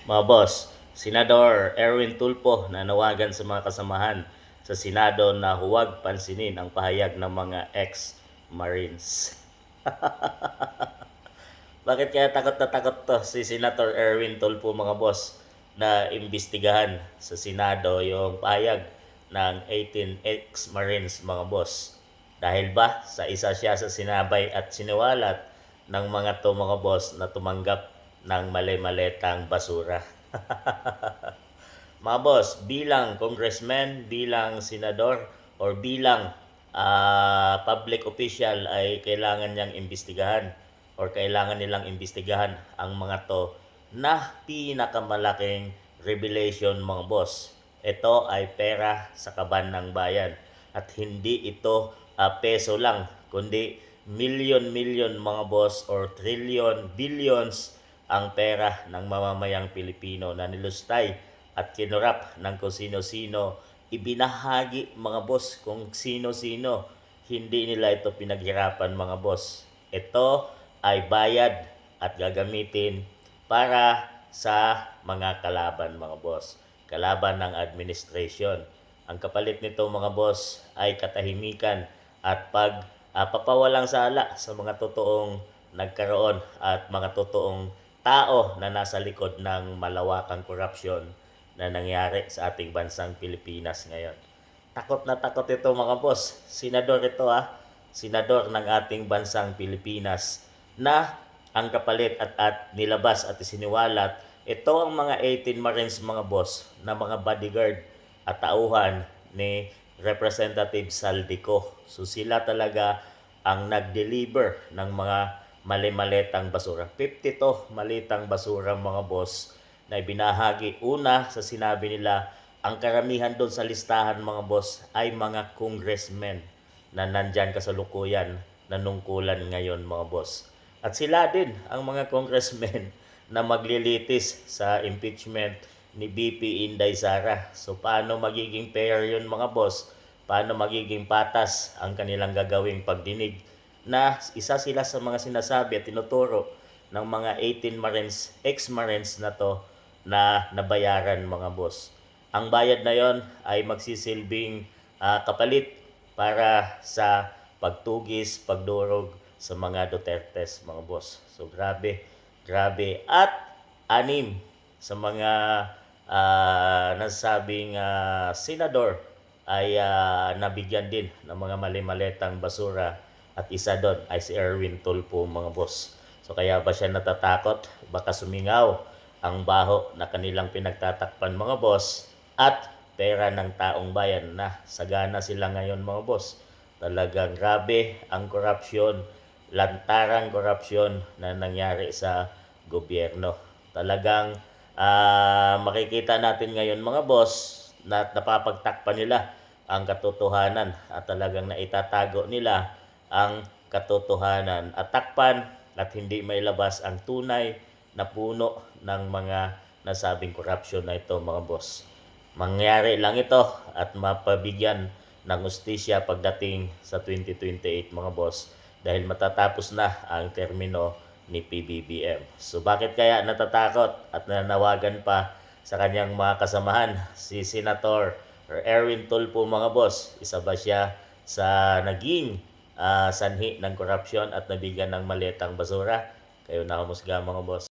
Mga boss, Senador Erwin Tulfo nanawagan sa mga kasamahan sa Senado na huwag pansinin ang pahayag ng mga ex-Marines. Bakit kaya takot na takot to si Senator Erwin Tulfo mga boss na imbestigahan sa Senado yung pahayag ng 18 ex-Marines mga boss? Dahil ba sa isa siya sa sinabay at siniwalat ng mga to mga boss na tumanggap ng mali-maletang basura? Mga boss, bilang congressman, bilang senador, or bilang public official ay kailangan niyang imbestigahan or kailangan nilang imbestigahan ang mga to na pinakamalaking revelation mga boss. Ito ay pera sa kaban ng bayan at hindi ito peso lang kundi million mga boss or trillion, billions ang pera ng mamamayang Pilipino na nilustay at kinurap ng kung sino-sino. Ibinahagi mga boss kung sino-sino. Hindi nila ito pinaghirapan mga boss. Ito ay bayad at gagamitin para sa mga kalaban mga boss. Kalaban ng administration. Ang kapalit nito mga boss ay katahimikan at papawalang sala sa mga totoong nagkaroon at mga totoong tao na nasa likod ng malawakang korupsyon na nangyari sa ating bansang Pilipinas ngayon. Takot na takot ito mga boss. Senador ito senador ng ating bansang Pilipinas na ang kapalit at nilabas at isiniwalat ito ang mga 18 Marines mga boss na mga bodyguard at tauhan ni Representative Saldico. So sila talaga ang nag-deliver ng mga mali-maletang basura. 50 to malitang basura mga boss na ibinahagi. Una sa sinabi nila, ang karamihan doon sa listahan mga boss ay mga congressmen na nandyan kasalukuyan nanungkulan ngayon mga boss. At sila din ang mga congressmen na maglilitis sa impeachment ni BP Inday Sara. So paano magiging fair yun mga boss? Paano magiging patas ang kanilang gagawing pagdinig na isa sila sa mga sinasabi at tinuturo ng mga 18 Marines, ex-Marines na to na nabayaran mga boss. Ang bayad na yon ay magsisilbing kapalit para sa pagtugis, pagdurog sa mga Dutertes mga boss. So grabe, grabe. At anim sa mga nasabing senador ay nabigyan din ng mga mali-maletang basura at isa doon ay si Erwin Tulfo mga boss. So kaya ba siya natatakot? Baka sumingaw ang baho na kanilang pinagtatakpan mga boss at pera ng taong bayan na sagana sila ngayon mga boss. Talagang grabe ang korupsyon, lantarang korupsyon na nangyari sa gobyerno. Talagang makikita natin ngayon mga boss na napapagtakpan nila ang katotohanan at talagang naitatago nila ang katotohanan at takpan at hindi mailabas ang tunay na puno ng mga nasabing korupsyon na ito mga boss. Mangyari lang ito at mapabigyan ng hustisya pagdating sa 2028 mga boss dahil matatapos na ang termino ni PBBM. So bakit kaya natatakot at nanawagan pa sa kanyang mga kasamahan si Senator Erwin Tulfo mga boss? Isa ba siya sa naging sanhi ng korupsyon at nabigyan ng malitang basura? Kayo na humusga mga boss.